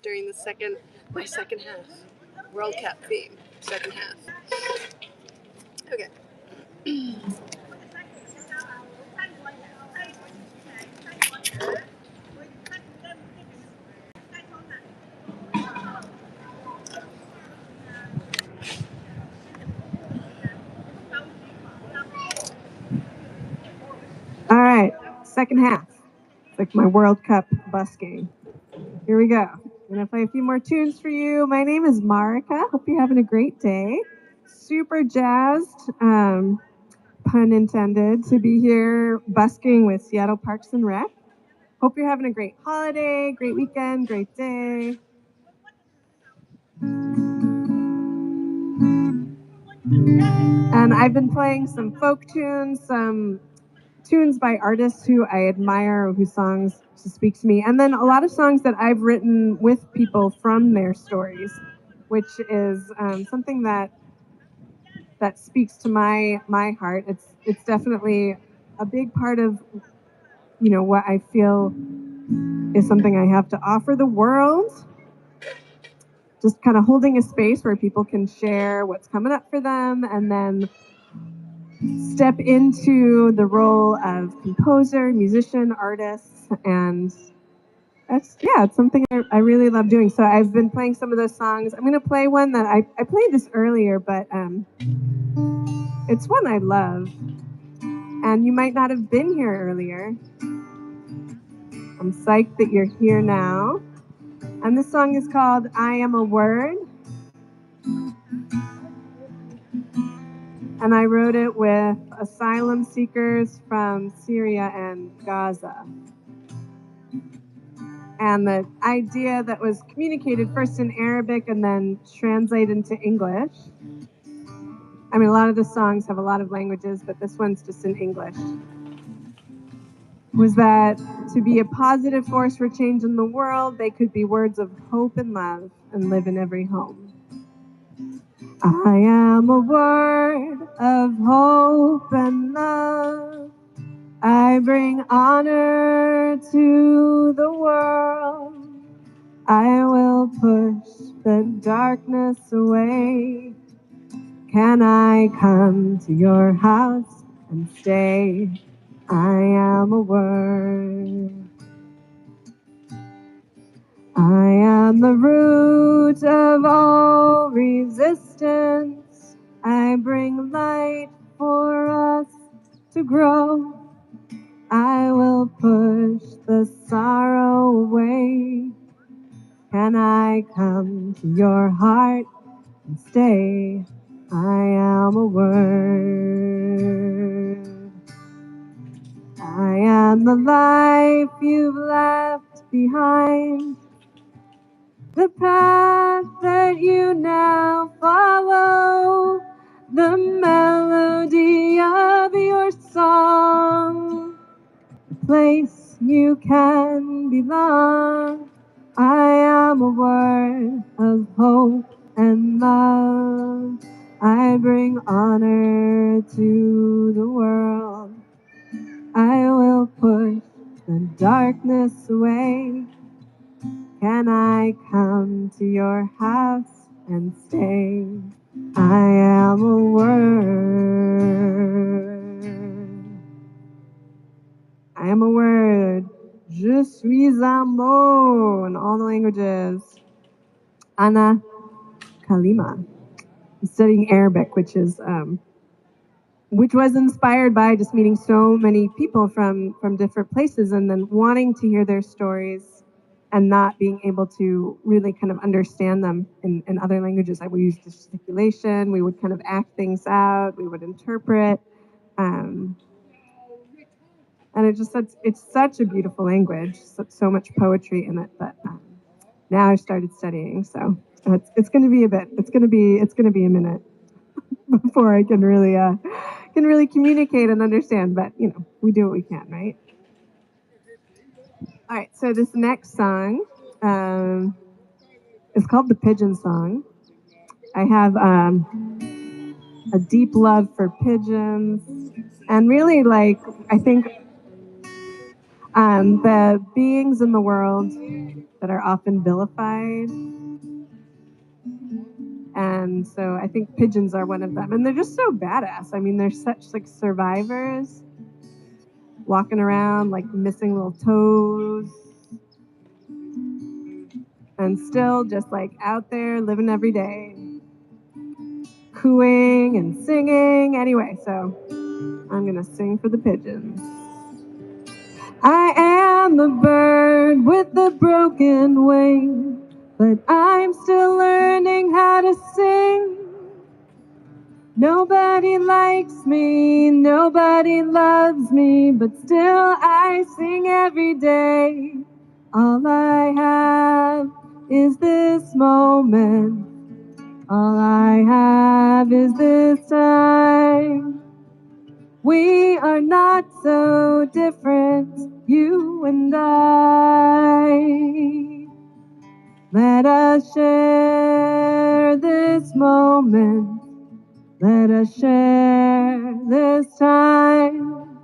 during my second half. World Cup theme, second half. Okay. All right, second half. It's like my World Cup busking. Here we go. I'm gonna play a few more tunes for you. My name is Marika. Hope you're having a great day. Super jazzed, pun intended, to be here busking with Seattle Parks and Rec. Hope you're having a great holiday, great weekend, great day. And I've been playing some folk tunes, some tunes by artists who I admire, whose songs speak to me, and then a lot of songs that I've written with people from their stories, which is something that speaks to my heart. It's definitely a big part of what I feel is something I have to offer the world. Just kind of holding a space where people can share what's coming up for them, and then step into the role of composer, musician, artist, and it's something I really love doing. So I've been playing some of those songs. I'm gonna play one that I played this earlier, but it's one I love, and you might not have been here earlier. I'm psyched that you're here now. And this song is called I Am a Word. And I wrote it with asylum seekers from Syria and Gaza. And the idea that was communicated first in Arabic and then translated into English. I mean, a lot of the songs have a lot of languages, but this one's just in English. Was that to be a positive force for change in the world, they could be words of hope and love and live in every home. I am a word of hope and love. I bring honor to the world. I will push the darkness away. Can I come to your house and stay? I am a word. I am the root of all resistance. I bring light for us to grow. I will push the sorrow away. Can I come to your heart and stay? I am a word. I am the life you've left behind, the path that you now follow, the melody of your song, the place you can belong. I am a word of hope and love. I bring honor to the world. I will push the darkness away. Can I come to your house and stay? I am a word. I am a word. Je suis un mot in all the languages. Ana Kalima. I'm studying Arabic, which was inspired by just meeting so many people from different places and then wanting to hear their stories and not being able to really kind of understand them in other languages. I would use gesticulation, we would kind of act things out, we would interpret. And it's such a beautiful language, so much poetry in it that now I started studying. So it's going to be a bit, it's going to be a minute before I can really communicate and understand, but we do what we can, right? All right, so this next song is called The Pigeon Song. I have a deep love for pigeons, and really, I think The beings in the world that are often vilified. And so I think pigeons are one of them. And they're just so badass. I mean, they're such like survivors, walking around like missing little toes. And still just like out there living every day, cooing and singing. Anyway, so I'm gonna sing for the pigeons. I am the bird with the broken wing, but I'm still learning how to sing. Nobody likes me, nobody loves me, but still I sing every day. All I have is this moment. All I have is this time. We are not so different, you and I. Let us share this moment. Let us share this time.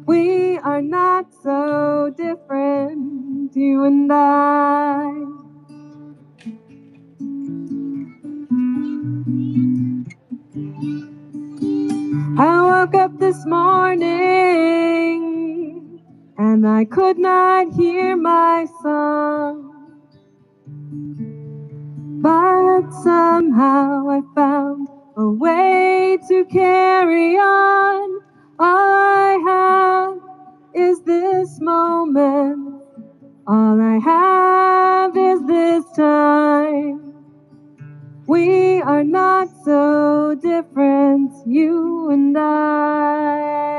We are not so different, you and I. I woke up this morning and I could not hear my song. But somehow I found a way to carry on. All I have is this moment. All I have is this time. We are not so different, you and I.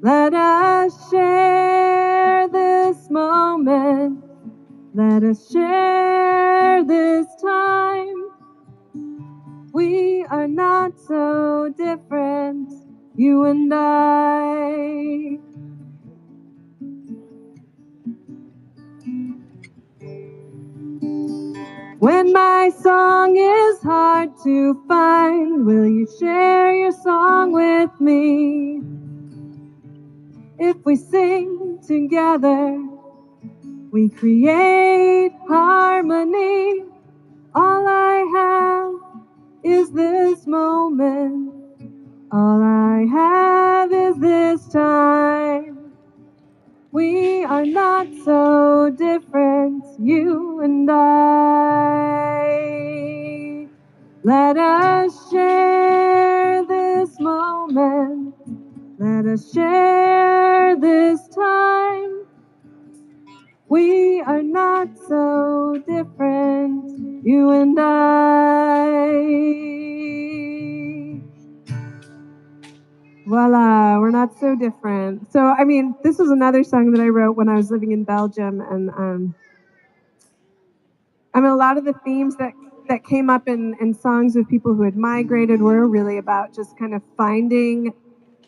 Let us share this moment. Let us share this time. We are not so different, you and I. When my song is hard to find, will you share your song with me? If we sing together, we create harmony. All I have is this moment. All I have is this time. We are not so different, you and I. Let us share this moment. Let us share this time. We are not so different, you and I. Voila, we're not so different. So, I mean, this was another song that I wrote when I was living in Belgium. And I mean, a lot of the themes that came up in songs of people who had migrated were really about just kind of finding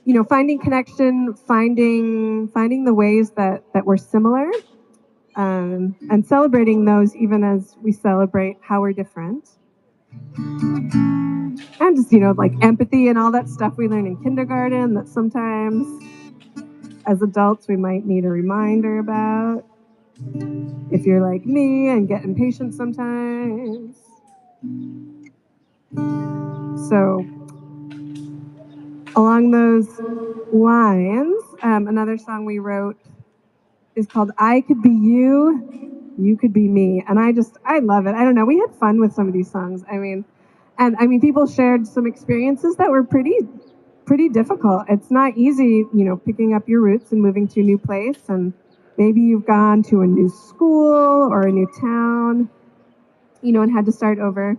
connection, finding the ways that we're similar, and celebrating those even as we celebrate how we're different. And just, like empathy and all that stuff we learn in kindergarten that sometimes as adults we might need a reminder about. If you're like me and get impatient sometimes. So, along those lines, another song we wrote is called I Could Be You, You Could Be Me. And I love it. I don't know. We had fun with some of these songs. I mean, people shared some experiences that were pretty difficult. It's not easy, picking up your roots and moving to a new place. And maybe you've gone to a new school or a new town, and had to start over,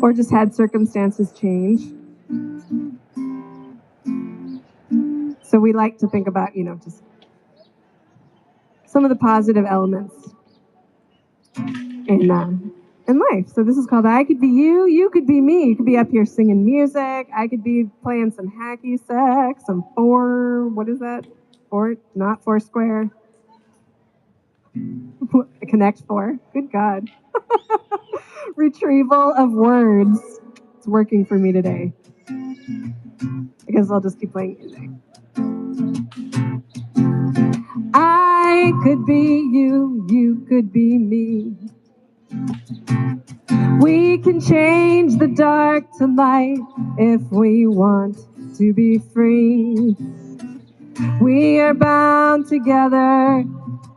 or just had circumstances change. So we like to think about, just some of the positive elements in life. So this is called I Could Be You, You Could Be Me. You could be up here singing music. I could be playing some hacky sack, some what is that? Not Foursquare. Connect Four. Good God. Retrieval of words. It's working for me today. I guess I'll just keep playing music. I could be you, you could be me. We can change the dark to light if we want to be free. We are bound together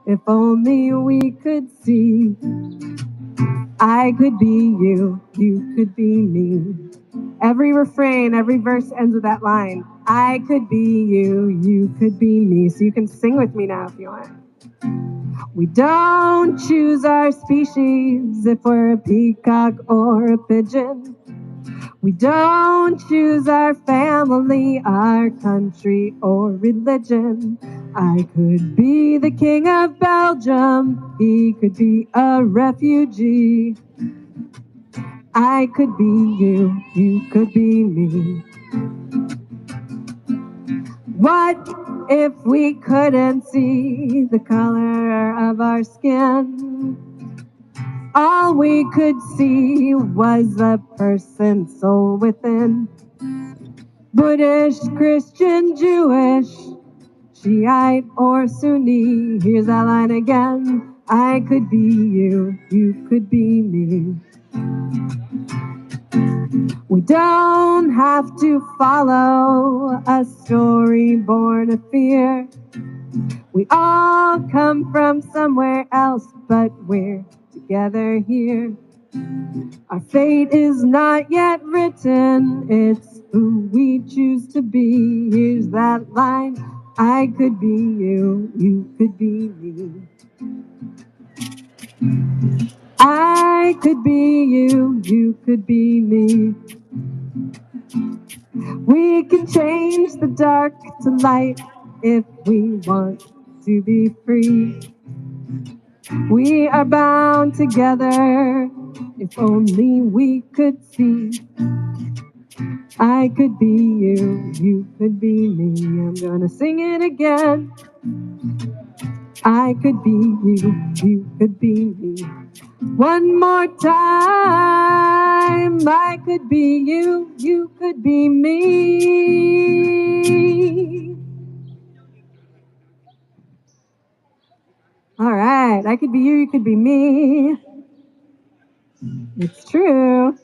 if only we could see. I could be you, you could be me. Every refrain, every verse ends with that line. I could be you, you could be me. So you can sing with me now if you want. We don't choose our species if we're a peacock or a pigeon. We don't choose our family, our country, or religion. I could be the king of Belgium. He could be a refugee. I could be you, you could be me. What if we couldn't see the color of our skin? All we could see was the person's soul within. Buddhist, Christian, Jewish, Shiite, or Sunni. Here's that line again. I could be you, you could be me. We don't have to follow a story born of fear. We all come from somewhere else, but we're together here. Our fate is not yet written, it's who we choose to be. Here's that line. I could be you, you could be me. I could be you, you could be me. We can change the dark to light if we want to be free. We are bound together if only we could see. I could be you, you could be me. I'm gonna sing it again. I could be you, you could be me. One more time. I could be you, you could be me. All right, I could be you, you could be me. It's true.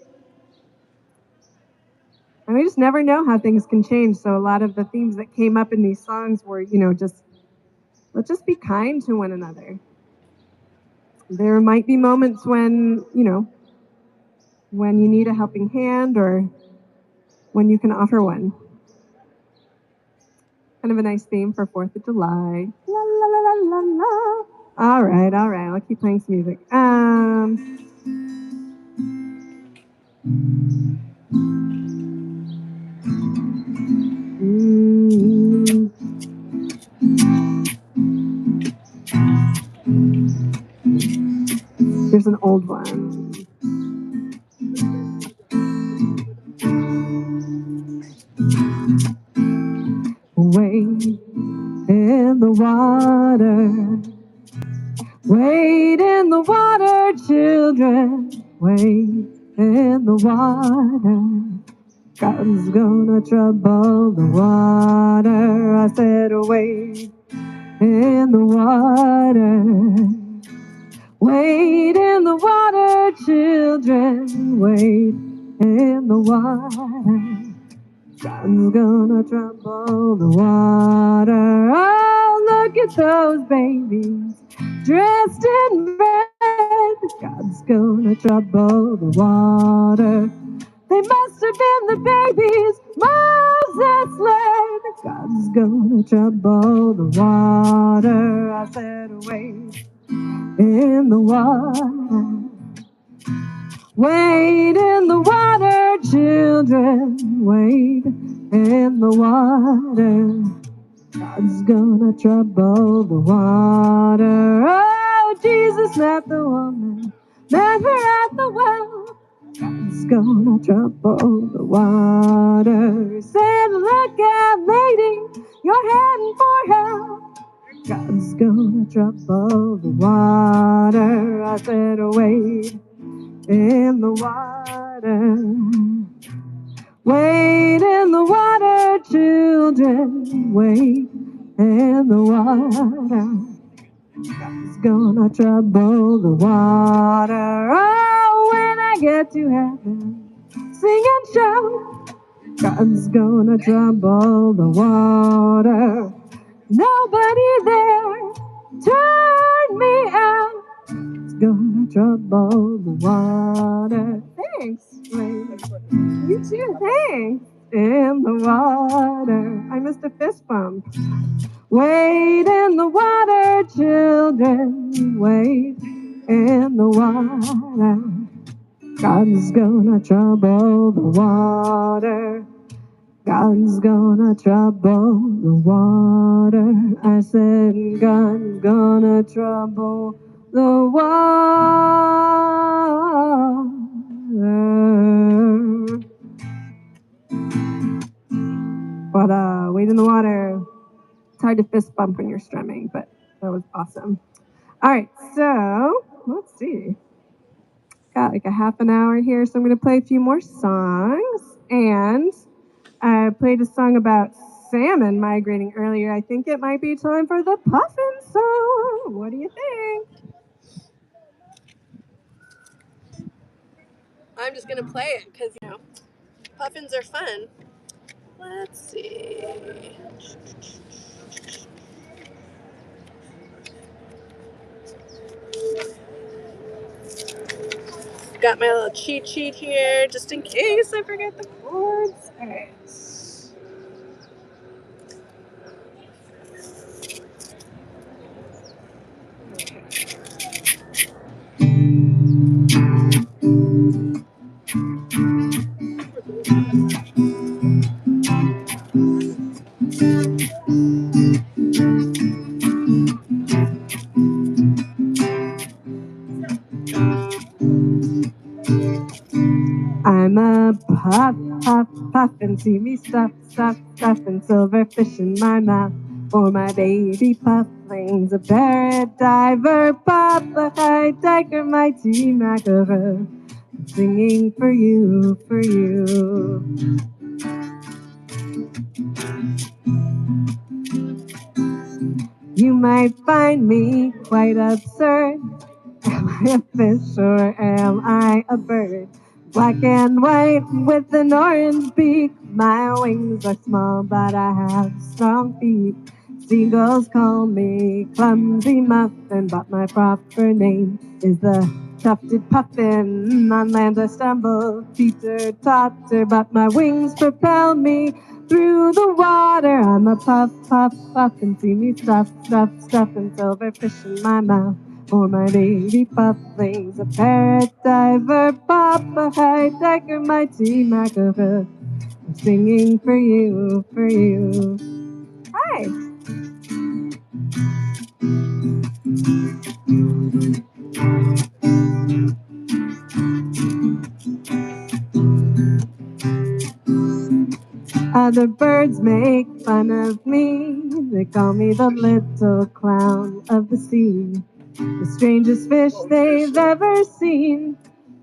And we just never know how things can change. So a lot of the themes that came up in these songs were, just let's just be kind to one another. There might be moments when, when you need a helping hand or when you can offer one. Kind of a nice theme for 4th of July. La la la la la la. All right. I'll keep playing some music. Here's an old one. Wade in the water. Wade in the water, children. Wade in the water. God's gonna trouble the water. I said, wade in the water. Wade in the water, children. Wade in the water. God's gonna trouble the water. Oh, look at those babies dressed in red. God's gonna trouble the water. They must have been the babies Moses led. God's gonna trouble the water. I said, wade in the water. Wade in the water, children. Wade in the water. God's gonna trouble the water. Oh, Jesus met the woman, met her at the well. God's gonna trouble the water. He said, look out, lady, you're heading for hell. God's gonna trouble the water. I said, wade in the water. Wade in the water, children. Wade in the water. God's gonna trouble the water. Oh, when I get to heaven, sing and shout. God's gonna trouble the water. Nobody there, turn me out. It's gonna trouble the water. Thanks, Wayne. You too, thanks. In the water. I missed a fist bump. Wade in the water, children. Wade in the water. God's gonna trouble the water. God's gonna trouble the water. I said, God's gonna trouble the water. But wade in the water. It's hard to fist bump when you're strumming, but that was awesome. All right, so let's see. Got like a half an hour here, so I'm going to play a few more songs. And I played a song about salmon migrating earlier. I think it might be time for the puffin song. What do you think? I'm just going to play it because, puffins are fun. Let's see. Got my little cheat sheet here just in case I forget the chords. All right. I'm a puff, puff, puff, and see me stuff, stuff, stuff, and silverfish in my mouth. For my baby pufflings, a parrot diver, puff, a high tiger, mighty mackerel, singing for you, for you. You might find me quite absurd. Am I a fish or am I a bird? Black and white with an orange beak. My wings are small, but I have strong feet. Seagulls call me clumsy muffin, but my proper name is the tufted puffin. On land I stumble, teeter-totter, but my wings propel me through the water. I'm a puff, puff, puff, and see me stuff, stuff, stuff, and silverfish in my mouth. For my baby pufflings, a parrot diver, pop, a high tiger, mighty mackerel, I'm singing for you, for you. Hi. Other birds make fun of me. They call me the little clown of the sea, the strangest fish they've ever seen.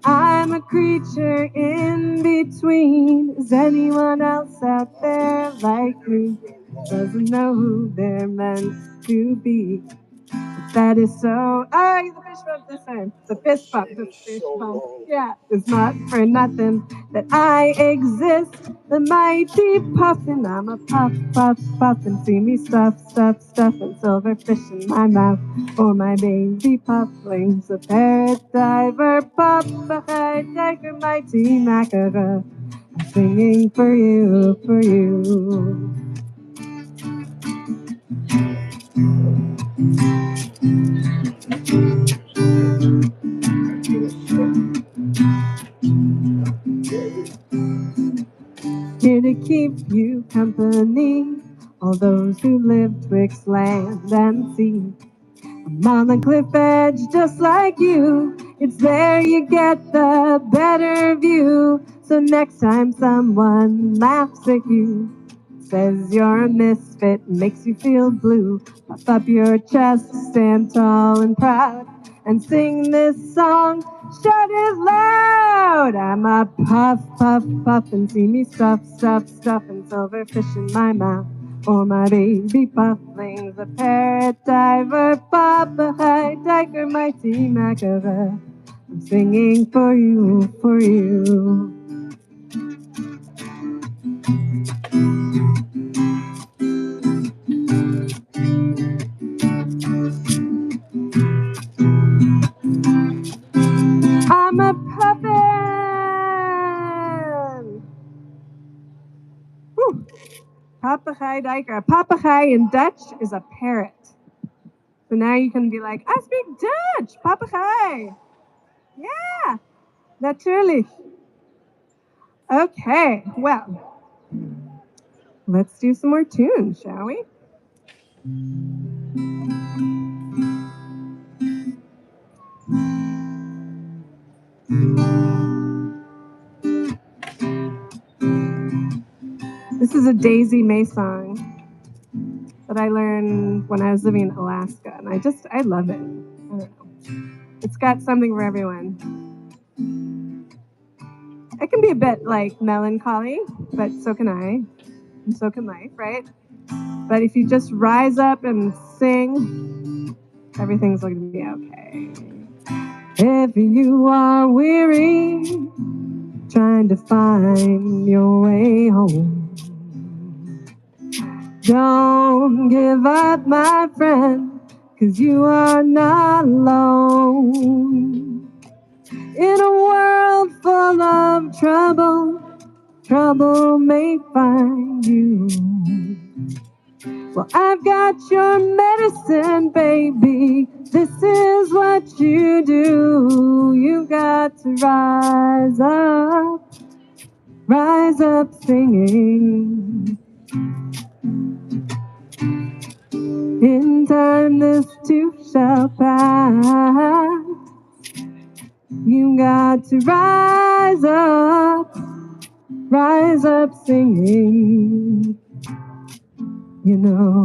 I'm a creature in between. Is anyone else out there like me? Doesn't know who they're meant to be. That is so. Oh, the fish bump this time. The fist bump. The fish bump. Yeah, it's not for nothing that I exist. The mighty puffin. I'm a puff, puff, puffin. See me stuff, stuff, stuff, and silverfish in my mouth. For my baby pufflings, a parrot diver, puff, a high tiger, mighty mackerel. I'm singing for you, for you. Here to keep you company, all those who live twixt land and sea. I'm on the cliff edge just like you. It's there you get the better view. So next time someone laughs at you, says you're a misfit, makes you feel blue, puff up your chest, stand tall and proud, and sing this song, shout it loud. I'm a puff, puff, puff, and see me stuff, stuff, stuff, and silverfish in my mouth. for my baby pufflings, a parrot diver, papa high diker, mighty mackerel. I'm singing for you, for you. I'm a puffin. Whew. Papegaai diker. A papegaai in Dutch is a parrot. So now you can be like, I speak Dutch, papegaai. Yeah, natürlich. Okay, well, let's do some more tunes, shall we? This is a Daisy May song that I learned when I was living in Alaska, and I love it. I don't know. It's got something for everyone. It can be a bit like melancholy, but so can I, and so can life, right? But if you just rise up and sing, everything's going to be okay. If you are weary, trying to find your way home, don't give up, my friend, 'cause you are not alone. In a world full of trouble, trouble may find you. Well, I've got your medicine, baby. This is what you do. You've got to rise up singing. In time, this too shall pass. You got to rise up singing. You know,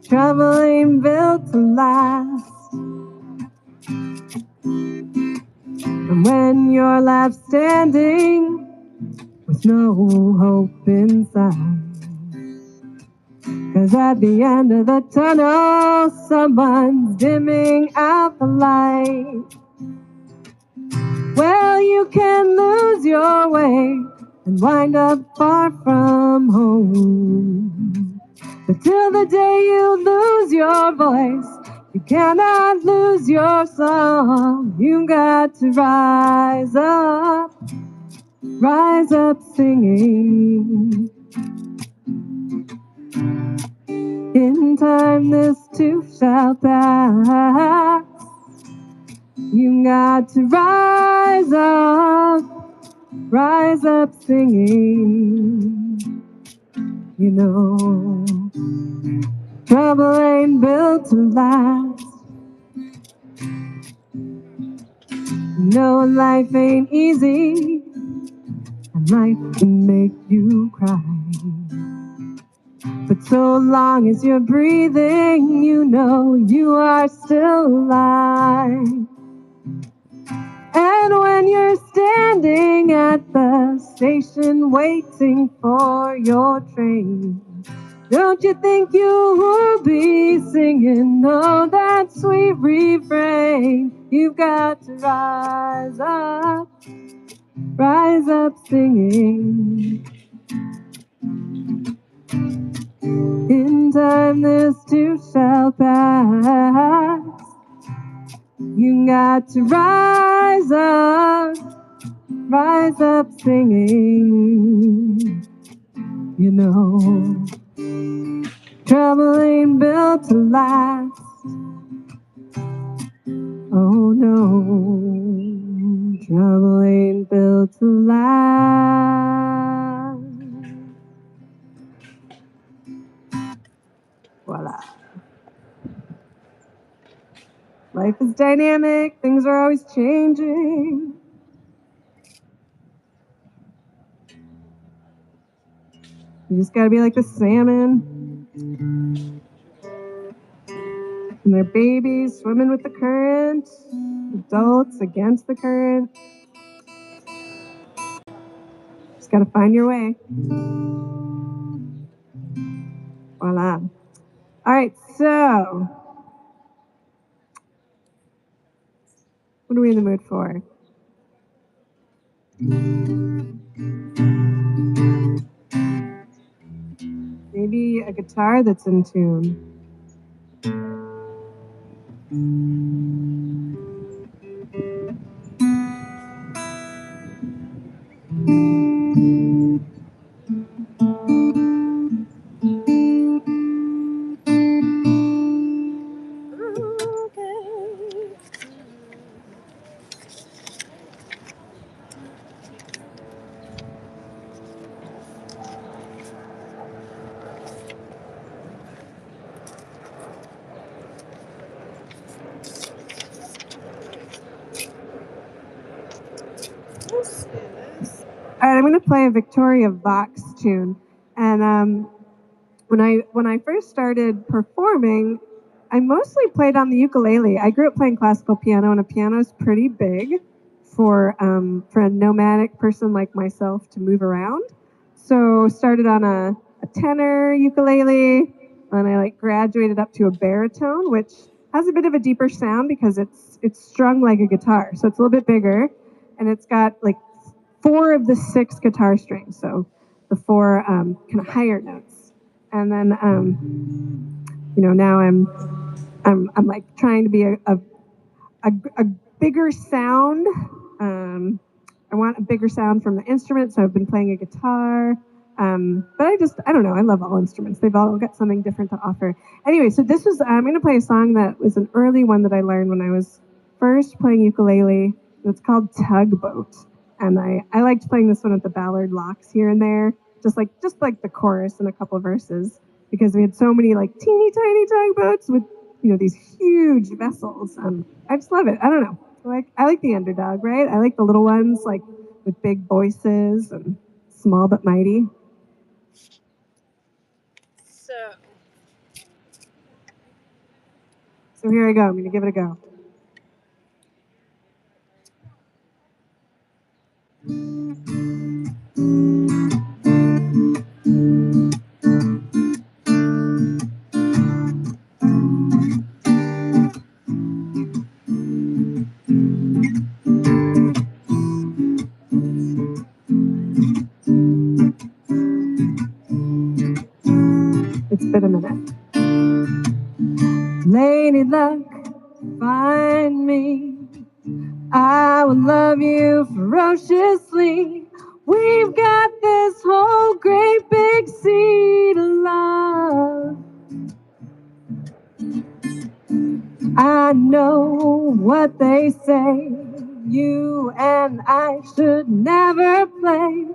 trouble ain't built to last. And when you're left standing with no hope inside, 'cause at the end of the tunnel, someone's dimming out the light. Well, you can lose your way and wind up far from home. But till the day you lose your voice, you cannot lose your song. You got to rise up singing. In time this too shall pass. You got to rise up singing. You know, trouble ain't built to last. No, life ain't easy, and life can make you cry. But so long as you're breathing, you know you are still alive. And when you're standing at the station waiting for your train, don't you think you will be singing, oh, that sweet refrain? You've got to rise up singing. In time this too shall pass. You got to rise up singing. You know, trouble ain't built to last. Oh no, trouble ain't built to last. Voila. Life is dynamic, things are always changing. You just gotta be like the salmon and their babies swimming with the current, adults against the current. Just gotta find your way. Voila. All right, so what are we in the mood for? Maybe a guitar that's in tune. All right, I'm going to play a Victoria Vox tune, and when I first started performing, I mostly played on the ukulele. I grew up playing classical piano, and a piano is pretty big for a nomadic person like myself to move around. So started on a tenor ukulele, and I like graduated up to a baritone, which has a bit of a deeper sound because it's strung like a guitar, so it's a little bit bigger, and it's got like 4 of the 6 guitar strings, so the 4 kind of higher notes. And then now I'm like trying to be a bigger sound. I want a bigger sound from the instrument, so I've been playing a guitar. But I don't know. I love all instruments. They've all got something different to offer. Anyway, so I'm going to play a song that was an early one that I learned when I was first playing ukulele. It's called Tugboat, and I liked playing this one at the Ballard Locks here and there, just like the chorus and a couple verses, because we had so many like teeny tiny tugboats with these huge vessels. I just love it. I don't know. I like the underdog, right? I like the little ones, like with big voices and small but mighty. So here I go. I'm gonna give it a go. It's been a minute. Lady luck, find me. I will love you ferociously. We've got this whole great big sea to love. I know what they say. You and I should never play.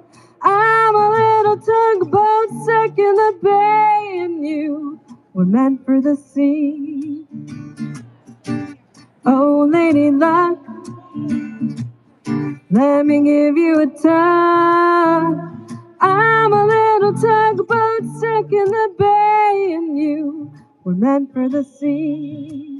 I'm a little tugboat stuck in the bay, and you were meant for the sea. Oh, lady luck, let me give you a tug. I'm a little tugboat stuck in the bay, and you were meant for the sea.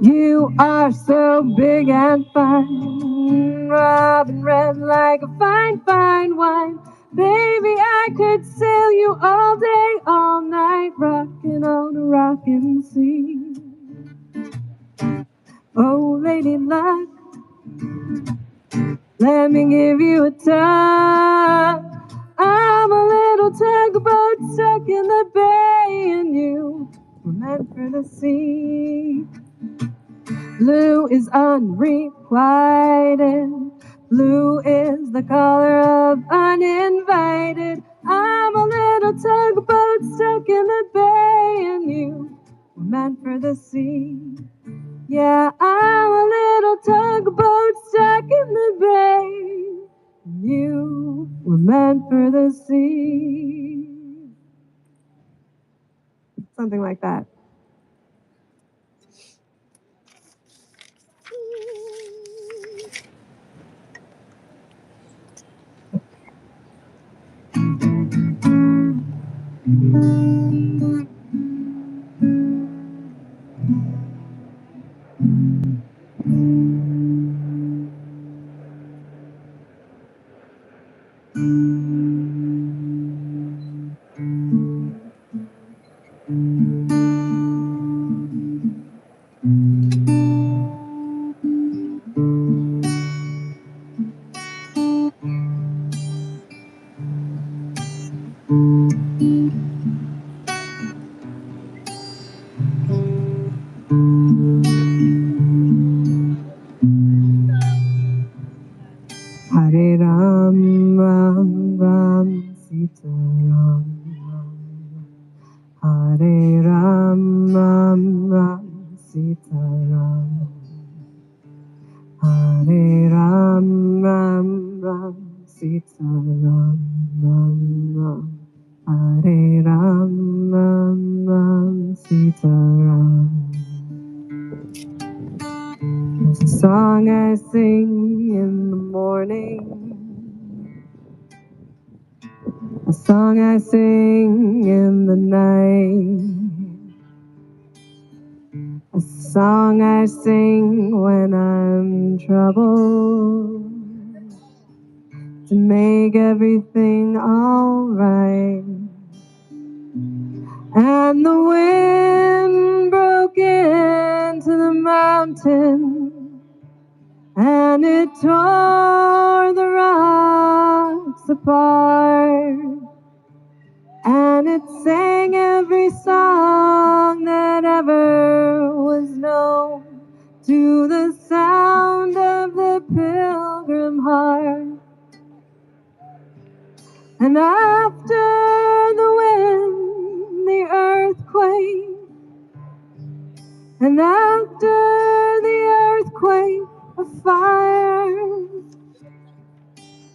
You are so big and fine, robin red like a fine, fine wine. Baby, I could sail you all day, all night, rocking on a rocking sea. Oh, lady luck, let me give you a tug. I'm a little tugboat stuck in the bay, and you were meant for the sea. Blue is unrequited. Blue is the color of uninvited. I'm a little tugboat stuck in the bay, and you were meant for the sea. Yeah, I'm a little tugboat stuck in the bay, and you were meant for the sea. Something like that. Hare Ram, Ram Ram, Sita Ram, Ram. Hare Ram, Ram Ram, Sita Ram. Hare Ram, Ram Ram, Sita Ram, Ram Ram. Hare Ram, Ram Ram, Sita Ram. There's a song I sing in the morning, a song I sing in the night, a song I sing when I'm troubled, to make everything alright. And the wind broke into the mountain, and it tore the rocks apart, and it sang every song that ever was known to the sound of the pilgrim heart. And after the wind, the earthquake, and after the earthquake, a fire,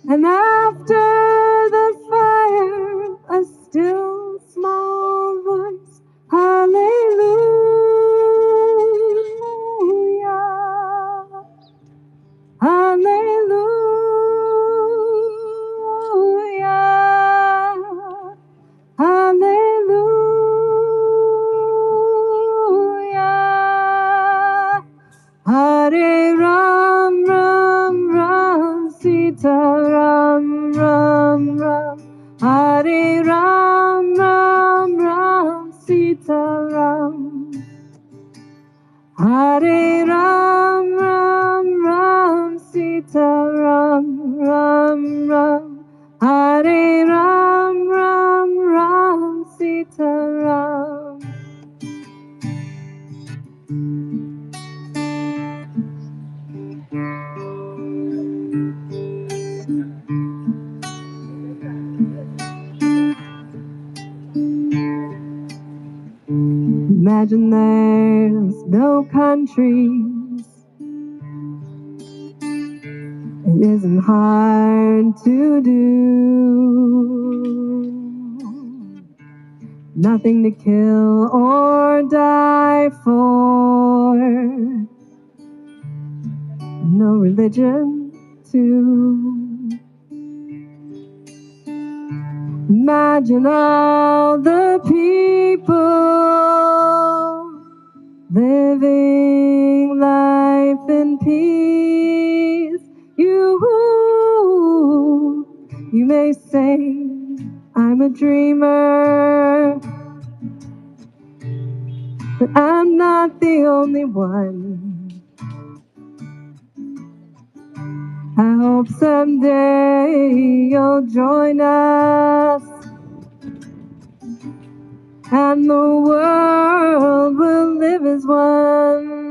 and after the fire, a still small voice, hallelujah, hallelujah, hallelujah. Hare Ram, Ram Ram, Sita Ram, Ram Ram. Hare Ram, Ram Ram, Sita Ram. Hare Ram, Ram Ram, Sita Ram, Ram Ram. Hare Ram, Ram Ram, Sita Ram. Imagine there's no countries. It isn't hard to do. Nothing to kill or die for. No religion too. Imagine all the people living life in peace. You may say I'm a dreamer, but I'm not the only one. I hope someday you'll join us, and the world will live as one.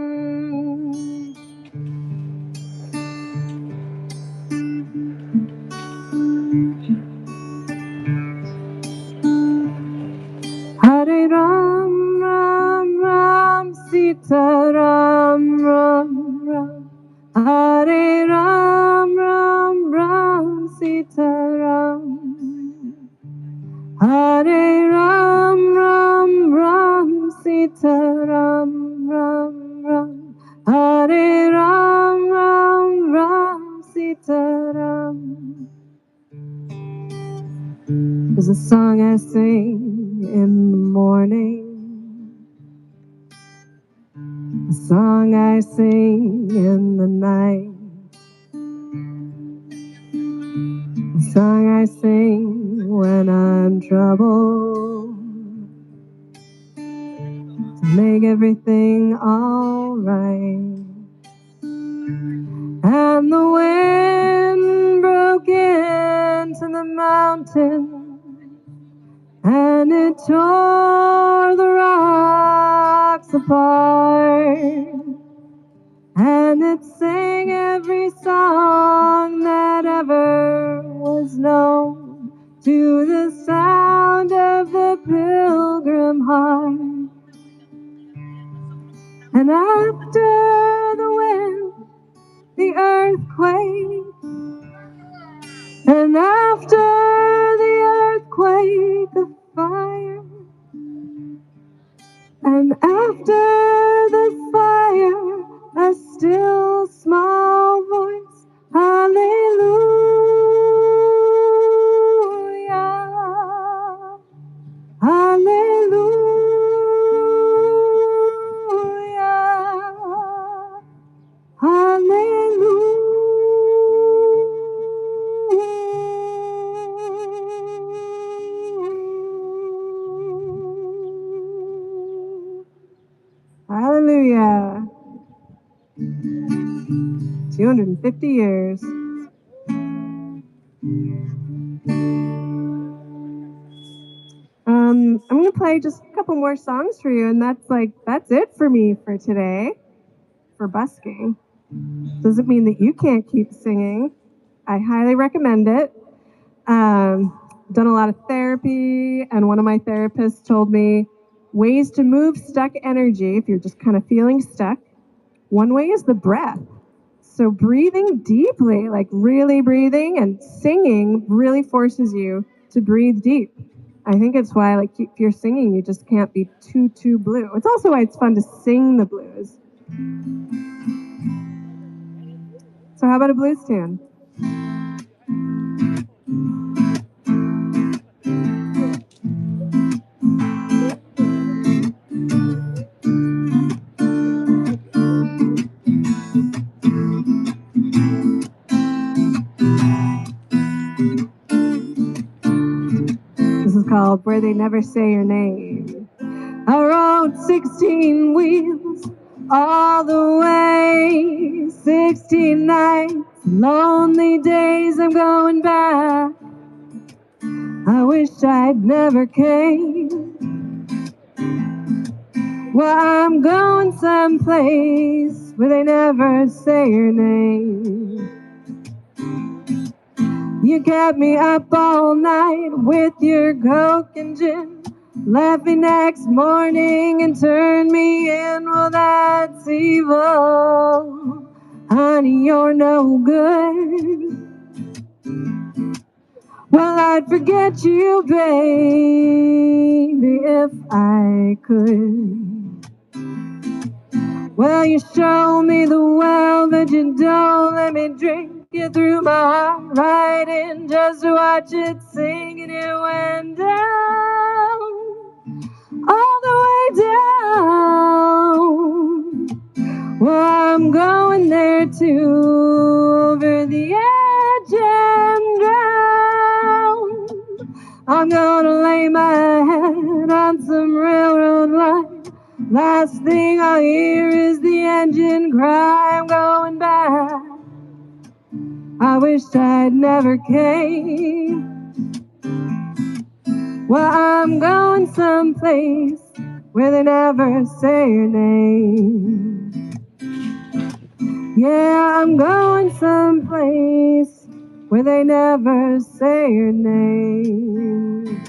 Hare Ram, Ram Ram, Sita Ram, Ram Ram. Hare Ram, Ram Ram, Sita Ram. Hare Ram, Ram Ram, Sita Ram, Ram Ram. Hare Ram, Ram Ram, Sita Ram. There's a song I sing in the morning, a song I sing in the night, a song I sing when I'm troubled, make everything alright. And the wind broke into the mountain, and it tore the rocks apart, and it sang every song that ever was known to the sound of the pilgrim heart. And after the wind, the earthquake, and after the earthquake, the fire, and after the fire, a still small voice, hallelujah, hallelujah, hallelujah. Hallelujah. 250 years. I'm going to play just a couple more songs for you, and that's it for me for today, for busking. Doesn't mean that you can't keep singing. I highly recommend it. Done a lot of therapy, and one of my therapists told me ways to move stuck energy if you're just kind of feeling stuck. One way is the breath. So breathing deeply, like really breathing, and singing really forces you to breathe deep. I think it's why, like, if you're singing, you just can't be too blue. It's also why it's fun to sing the blues. So how about a blues tune? This is called Where They Never Say Your Name. I rode 16 wheels all the way, 16 nights, lonely days, I'm going back. I wish I'd never came. Well, I'm going someplace where they never say your name. You kept me up all night with your Coke and gin, left me next morning and turned me in. Well, that's evil. Honey, you're no good. Well, I'd forget you, baby, if I could. Well, you show me the well, but you don't let me drink. You threw my heart right in just to watch it sing, and it went down, all the way down. Well, I'm going there too, over the edge and drown. I'm gonna lay my head on some railroad line. Last thing I'll hear is the engine cry. I'm going back. I wish I'd never came. Well, I'm going someplace where they never say your name. Yeah, I'm going someplace where they never say your name.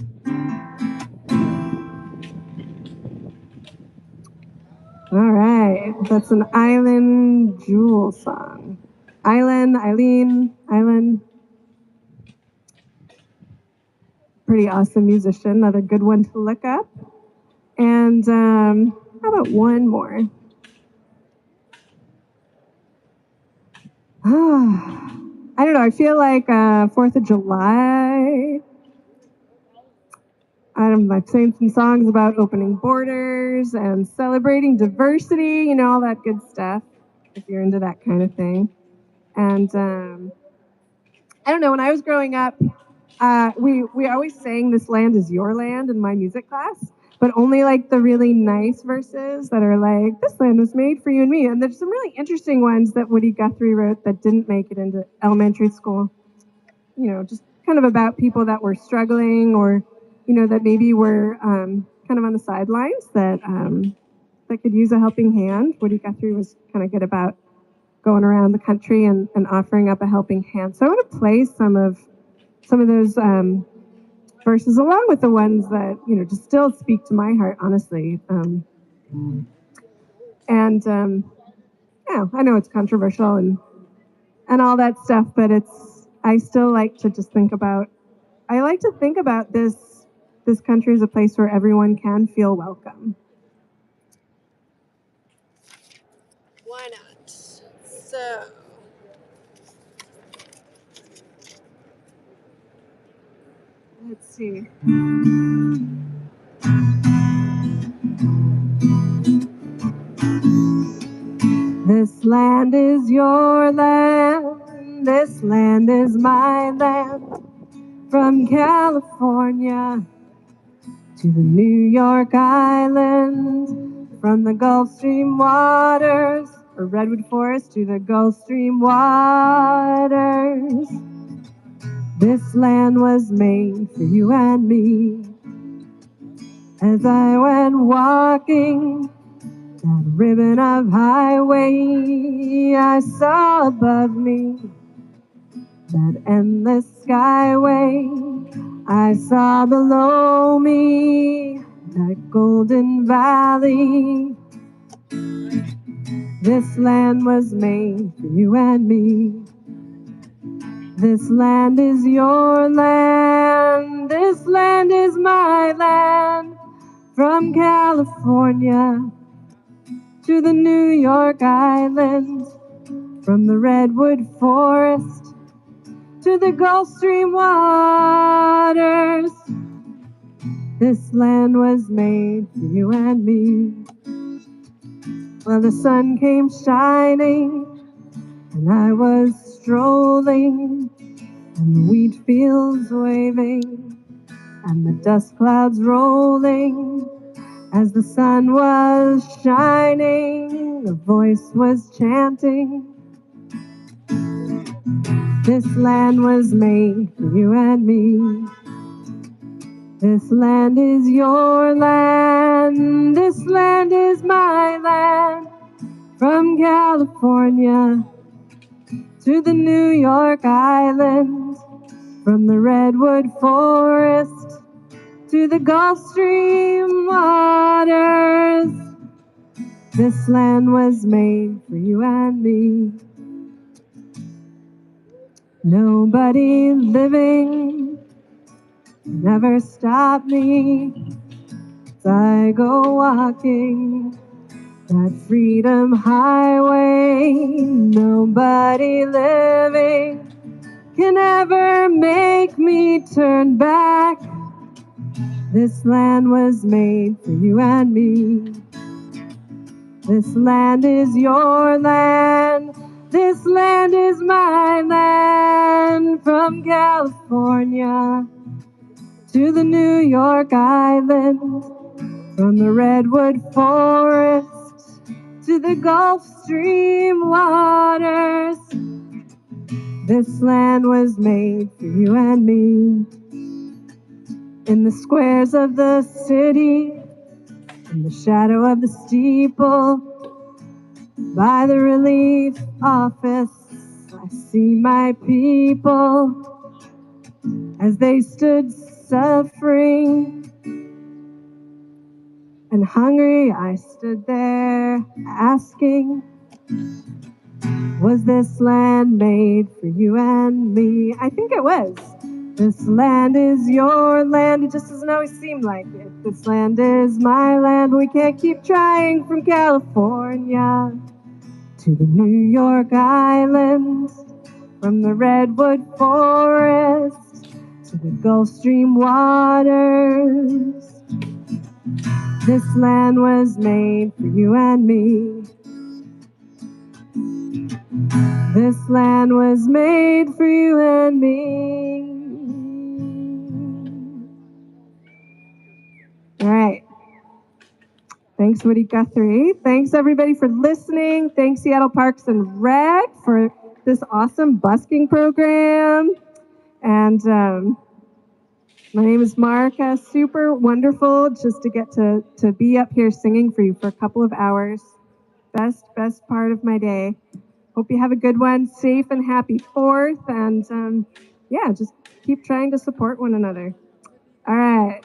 All right, that's an Island Jewel song. Eileen, pretty awesome musician, another good one to look up. And how about one more? I don't know, I feel like 4th of July, I've sang some songs about opening borders and celebrating diversity, you know, all that good stuff, if you're into that kind of thing. And I don't know, when I was growing up, we always sang This Land Is Your Land in my music class. but only like the really nice verses that are like, this land was made for you and me. And there's some really interesting ones that Woody Guthrie wrote that didn't make it into elementary school. You know, just kind of about people that were struggling, or, you know, that maybe were kind of on the sidelines, that could use a helping hand. Woody Guthrie was kind of good about going around the country and offering up a helping hand. So I want to play some of those verses, along with the ones that, you know, just still speak to my heart, honestly. Yeah, I know it's controversial and all that stuff, but I still like to just think about. I like to think about this country as a place where everyone can feel welcome. Why not? So, let's see. This land is your land, this land is my land. From California to the New York Island, from the Gulf Stream waters, or Redwood Forest to the Gulf Stream waters. This land was made for you and me. As I went walking that ribbon of highway, I saw above me that endless skyway. I saw below me that golden valley. This land was made for you and me. This land is your land. This land is my land. From California to the New York Island, from the Redwood Forest to the Gulf Stream waters. This land was made for you and me. Well, the sun came shining and I was strolling, and the wheat fields waving and the dust clouds rolling. As the sun was shining, a voice was chanting, this land was made for you and me. This land is your land, this land is my land. From California to the New York Island, from the Redwood Forest to the Gulf Stream waters. This land was made for you and me. Nobody living never stop me as I go walking that freedom highway. Nobody living can ever make me turn back. This land was made for you and me. This land is your land. This land is my land. From California to the New York Island, from the Redwood Forest to the Gulf Stream waters. This land was made for you and me. In the squares of the city, in the shadow of the steeple, by the relief office, I see my people as they stood suffering and hungry. I stood there asking, was this land made for you and me? I think it was. This land is your land. It just doesn't always seem like it. This land is my land. We can't keep trying. From California to the New York Island, from the Redwood Forest to the Gulf Stream waters. This land was made for you and me. This land was made for you and me. All right. Thanks, Woody Guthrie. Thanks, everybody, for listening. Thanks, Seattle Parks and Rec, for this awesome busking program. And my name is Marieke. Super wonderful just to get to be up here singing for you for a couple of hours. Best part of my day. Hope you have a good one. Safe and happy 4th. And yeah, just keep trying to support one another. All right.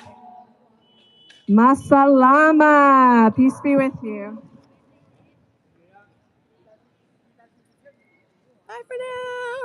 Masalama. Peace be with you. Bye for now.